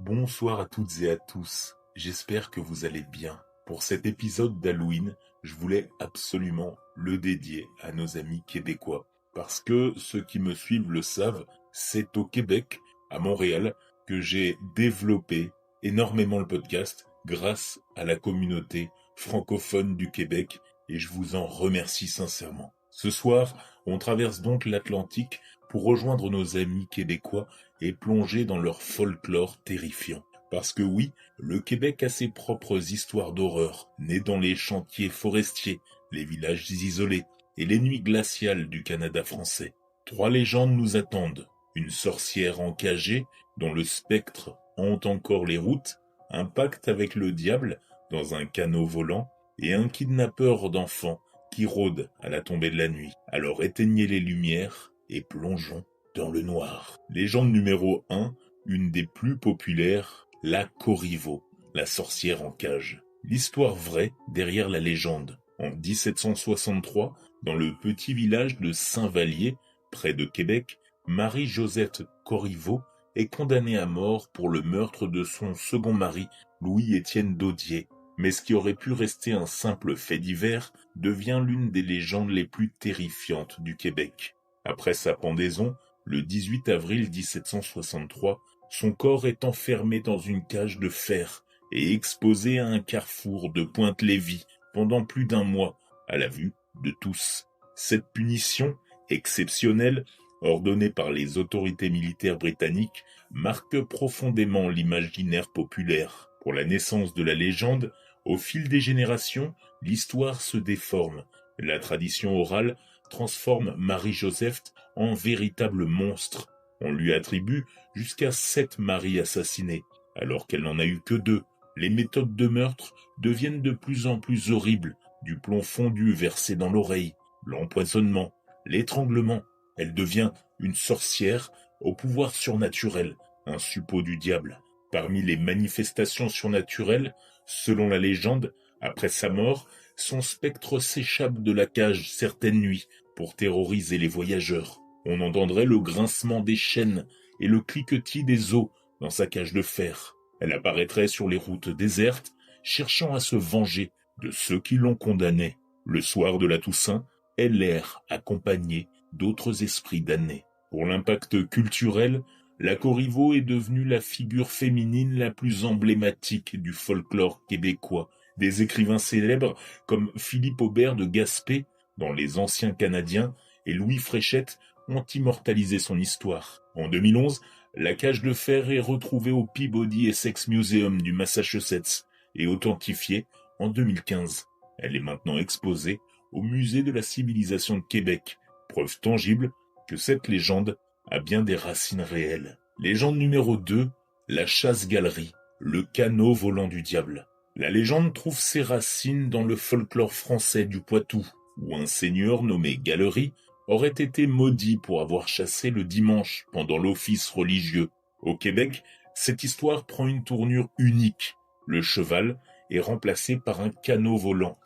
Bonsoir à toutes et à tous, j'espère que vous allez bien. Pour cet épisode d'Halloween, je voulais absolument le dédier à nos amis québécois. Parce que ceux qui me suivent le savent, c'est au Québec, à Montréal, que j'ai développé énormément le podcast grâce à la communauté francophone du Québec et je vous en remercie sincèrement. Ce soir, on traverse donc l'Atlantique pour rejoindre nos amis québécois et plonger dans leur folklore terrifiant. Parce que oui, le Québec a ses propres histoires d'horreur, nées dans les chantiers forestiers, les villages isolés et les nuits glaciales du Canada français. 3 légendes nous attendent. Une sorcière encagée, dont le spectre hante encore les routes, un pacte avec le diable dans un canot volant, et un kidnappeur d'enfants qui rôde à la tombée de la nuit. Alors éteignez les lumières et plongeons dans le noir. Légende numéro 1, une des plus populaires, la Corriveau, la sorcière en cage. L'histoire vraie derrière la légende. En 1763, dans le petit village de Saint-Vallier, près de Québec, Marie-Josette Corriveau est condamnée à mort pour le meurtre de son second mari, Louis-Étienne Daudier. Mais ce qui aurait pu rester un simple fait divers devient l'une des légendes les plus terrifiantes du Québec. Après sa pendaison, le 18 avril 1763, son corps est enfermé dans une cage de fer et exposé à un carrefour de Pointe-Lévis pendant plus d'1 mois, à la vue de tous. Cette punition, exceptionnelle, ordonnée par les autorités militaires britanniques, marque profondément l'imaginaire populaire. Pour la naissance de la légende, au fil des générations, l'histoire se déforme. La tradition orale transforme Marie-Joseph en véritable monstre. On lui attribue jusqu'à 7 maris assassinés, alors qu'elle n'en a eu que 2. Les méthodes de meurtre deviennent de plus en plus horribles, du plomb fondu versé dans l'oreille, l'empoisonnement, l'étranglement. Elle devient une sorcière au pouvoir surnaturel, un suppôt du diable. Parmi les manifestations surnaturelles, selon la légende, après sa mort, son spectre s'échappe de la cage certaines nuits pour terroriser les voyageurs. On entendrait le grincement des chaînes et le cliquetis des os dans sa cage de fer. Elle apparaîtrait sur les routes désertes, cherchant à se venger de ceux qui l'ont condamnée. Le soir de la Toussaint, elle erre accompagnée d'autres esprits damnés. Pour l'impact culturel, la Corriveau est devenue la figure féminine la plus emblématique du folklore québécois. Des écrivains célèbres comme Philippe Aubert de Gaspé, dans Les Anciens Canadiens, et Louis Fréchette ont immortalisé son histoire. En 2011, la cage de fer est retrouvée au Peabody Essex Museum du Massachusetts et authentifiée en 2015. Elle est maintenant exposée au Musée de la Civilisation de Québec, preuve tangible que cette légende a bien des racines réelles. Légende numéro 2, la chasse-galerie, le canot volant du diable. La légende trouve ses racines dans le folklore français du Poitou, où un seigneur nommé Galerie aurait été maudit pour avoir chassé le dimanche pendant l'office religieux. Au Québec, cette histoire prend une tournure unique. Le cheval est remplacé par un canot volant.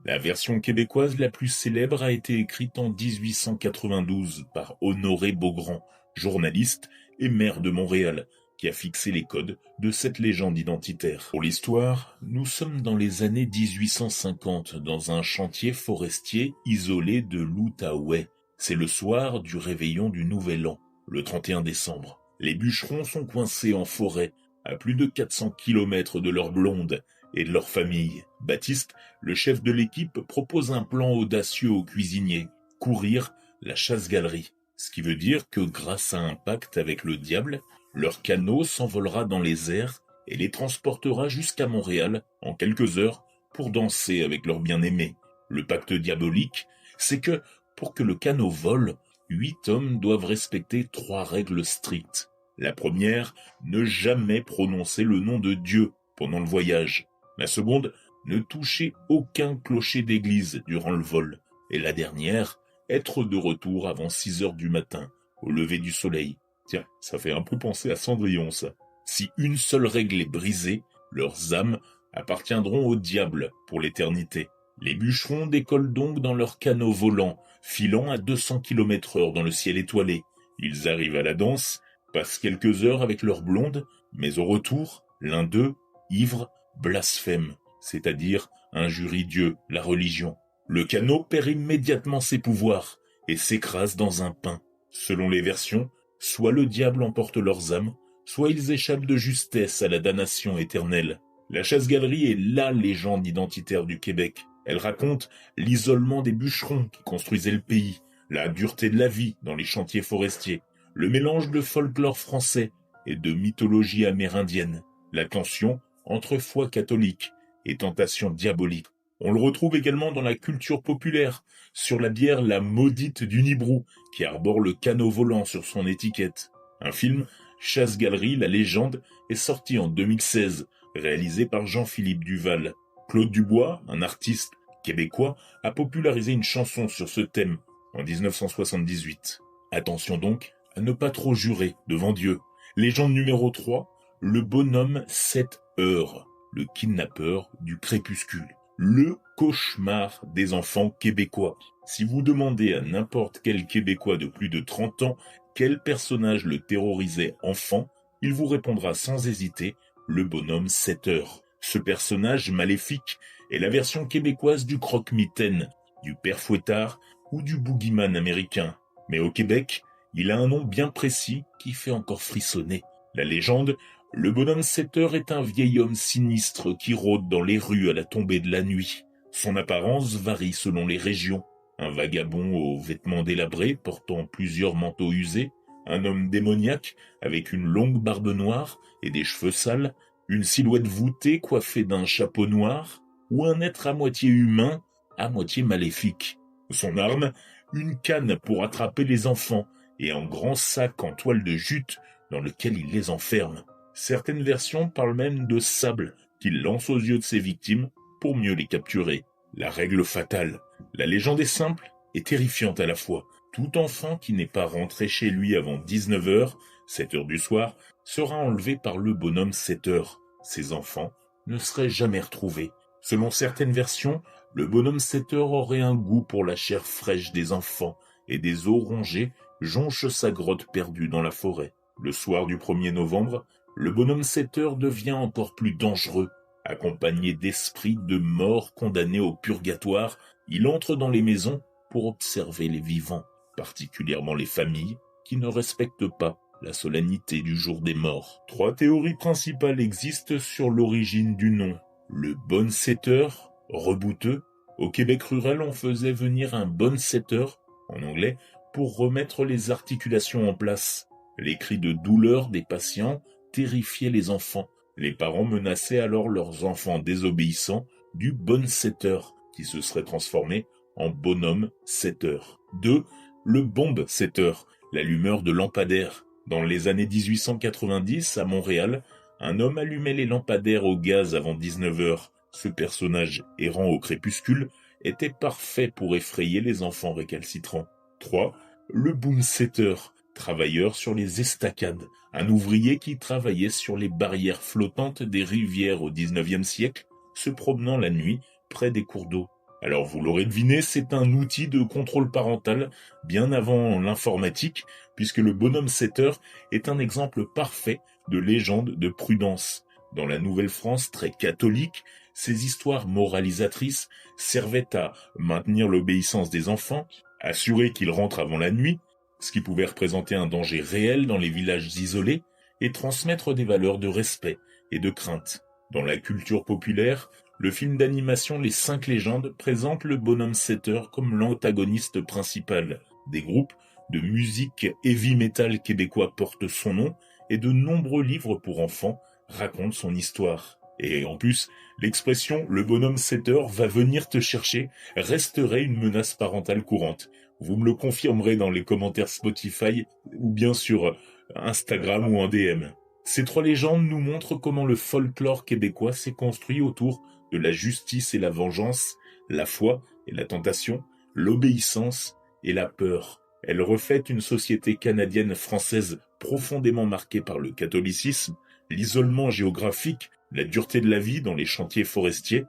La version québécoise la plus célèbre a été écrite en 1892 par Honoré Beaugrand, journaliste et maire de Montréal, qui a fixé les codes de cette légende identitaire. Pour l'histoire, nous sommes dans les années 1850, dans un chantier forestier isolé de l'Outaouais. C'est le soir du réveillon du Nouvel An, le 31 décembre. Les bûcherons sont coincés en forêt, à plus de 400 kilomètres de leur blonde et de leur famille. Baptiste, le chef de l'équipe, propose un plan audacieux aux cuisiniers, courir la chasse-galerie. Ce qui veut dire que grâce à un pacte avec le diable, leur canot s'envolera dans les airs et les transportera jusqu'à Montréal en quelques heures pour danser avec leur bien-aimé. Le pacte diabolique, c'est que pour que le canot vole, 8 hommes doivent respecter 3 règles strictes. La première, ne jamais prononcer le nom de Dieu pendant le voyage. La seconde, ne toucher aucun clocher d'église durant le vol. Et la dernière, être de retour avant 6 heures du matin, au lever du soleil. Tiens, ça fait un peu penser à Cendrillon, ça. Si une seule règle est brisée, leurs âmes appartiendront au diable pour l'éternité. Les bûcherons décollent donc dans leur canot volant, filant à 200 km/h dans le ciel étoilé. Ils arrivent à la danse, passent quelques heures avec leur blonde, mais au retour, l'un d'eux, ivre, blasphème, c'est-à-dire injurie Dieu, la religion. Le canot perd immédiatement ses pouvoirs et s'écrase dans un pin. Selon les versions, soit le diable emporte leurs âmes, soit ils échappent de justesse à la damnation éternelle. La chasse-galerie est la légende identitaire du Québec. Elle raconte l'isolement des bûcherons qui construisaient le pays, la dureté de la vie dans les chantiers forestiers, le mélange de folklore français et de mythologie amérindienne, la tension entre foi catholique et tentation diabolique. On le retrouve également dans la culture populaire, sur la bière La Maudite du Nibrou, qui arbore le canot volant sur son étiquette. Un film, Chasse-Galerie, la légende, est sorti en 2016, réalisé par Jean-Philippe Duval. Claude Dubois, un artiste québécois, a popularisé une chanson sur ce thème en 1978. Attention donc à ne pas trop jurer devant Dieu. Légende numéro 3, le bonhomme 7 heures, le kidnappeur du crépuscule. Le cauchemar des enfants québécois. Si vous demandez à n'importe quel Québécois de plus de 30 ans quel personnage le terrorisait enfant, il vous répondra sans hésiter le bonhomme 7 heures. Ce personnage maléfique est la version québécoise du croque-mitaine, du père Fouettard ou du boogeyman américain. Mais au Québec, il a un nom bien précis qui fait encore frissonner. La légende, le bonhomme 7 heures est un vieil homme sinistre qui rôde dans les rues à la tombée de la nuit. Son apparence varie selon les régions. Un vagabond aux vêtements délabrés portant plusieurs manteaux usés, un homme démoniaque avec une longue barbe noire et des cheveux sales, une silhouette voûtée coiffée d'un chapeau noir, ou un être à moitié humain, à moitié maléfique. Son arme, une canne pour attraper les enfants et un grand sac en toile de jute dans lequel il les enferme. Certaines versions parlent même de sable qu'il lance aux yeux de ses victimes pour mieux les capturer. La règle fatale. La légende est simple et terrifiante à la fois. Tout enfant qui n'est pas rentré chez lui avant 19h, 7h du soir, sera enlevé par le bonhomme 7 heures. Ces enfants ne seraient jamais retrouvés. Selon certaines versions, le bonhomme 7 heures aurait un goût pour la chair fraîche des enfants et des eaux rongées jonchent sa grotte perdue dans la forêt. Le soir du 1er novembre, le bonhomme 7 heures devient encore plus dangereux. Accompagné d'esprits de morts condamnés au purgatoire, il entre dans les maisons pour observer les vivants, particulièrement les familles qui ne respectent pas la solennité du jour des morts. 3 théories principales existent sur l'origine du nom. Le bon setteur, rebouteux. Au Québec rural, on faisait venir un bon setteur, en anglais, pour remettre les articulations en place. Les cris de douleur des patients terrifiaient les enfants. Les parents menaçaient alors leurs enfants désobéissants du bon setteur, qui se serait transformé en bonhomme 7 heures. 2. Le bombe 7 heures, l'allumeur de lampadaires. Dans les années 1890, à Montréal, un homme allumait les lampadaires au gaz avant 19h. Ce personnage errant au crépuscule était parfait pour effrayer les enfants récalcitrants. 3. Le boom-setter, travailleur sur les estacades, un ouvrier qui travaillait sur les barrières flottantes des rivières au 19e siècle, se promenant la nuit près des cours d'eau. Alors vous l'aurez deviné, c'est un outil de contrôle parental bien avant l'informatique, puisque le bonhomme 7 heures est un exemple parfait de légende de prudence. Dans la Nouvelle-France très catholique, ces histoires moralisatrices servaient à maintenir l'obéissance des enfants, assurer qu'ils rentrent avant la nuit, ce qui pouvait représenter un danger réel dans les villages isolés, et transmettre des valeurs de respect et de crainte. Dans la culture populaire, le film d'animation Les 5 légendes présente le bonhomme 7 heures comme l'antagoniste principal. Des groupes de musique heavy metal québécois portent son nom et de nombreux livres pour enfants racontent son histoire. Et en plus, l'expression « le bonhomme 7 heures va venir te chercher » resterait une menace parentale courante. Vous me le confirmerez dans les commentaires Spotify ou bien sur Instagram ou en DM. Ces 3 légendes nous montrent comment le folklore québécois s'est construit autour de la justice et la vengeance, la foi et la tentation, l'obéissance et la peur. Elles reflètent une société canadienne-française profondément marquée par le catholicisme, l'isolement géographique, la dureté de la vie dans les chantiers forestiers,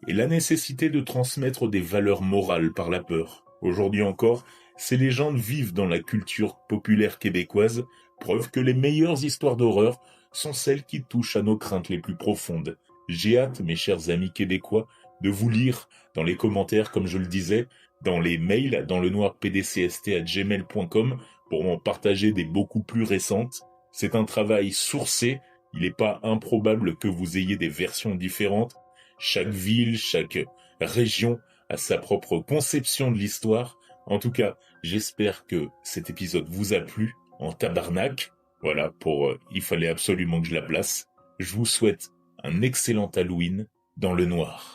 et la nécessité de transmettre des valeurs morales par la peur. Aujourd'hui encore, ces légendes vivent dans la culture populaire québécoise, Preuve que les meilleures histoires d'horreur sont celles qui touchent à nos craintes les plus profondes. J'ai hâte, mes chers amis québécois, de vous lire dans les commentaires, comme je le disais, dans les mails, dans le noir pdcst@gmail.com, pour m'en partager des beaucoup plus récentes. C'est un travail sourcé, il n'est pas improbable que vous ayez des versions différentes. Chaque ville, chaque région a sa propre conception de l'histoire. En tout cas, j'espère que cet épisode vous a plu en tabarnak. Voilà, il fallait absolument que je la place. Je vous souhaite un excellent Halloween dans le noir.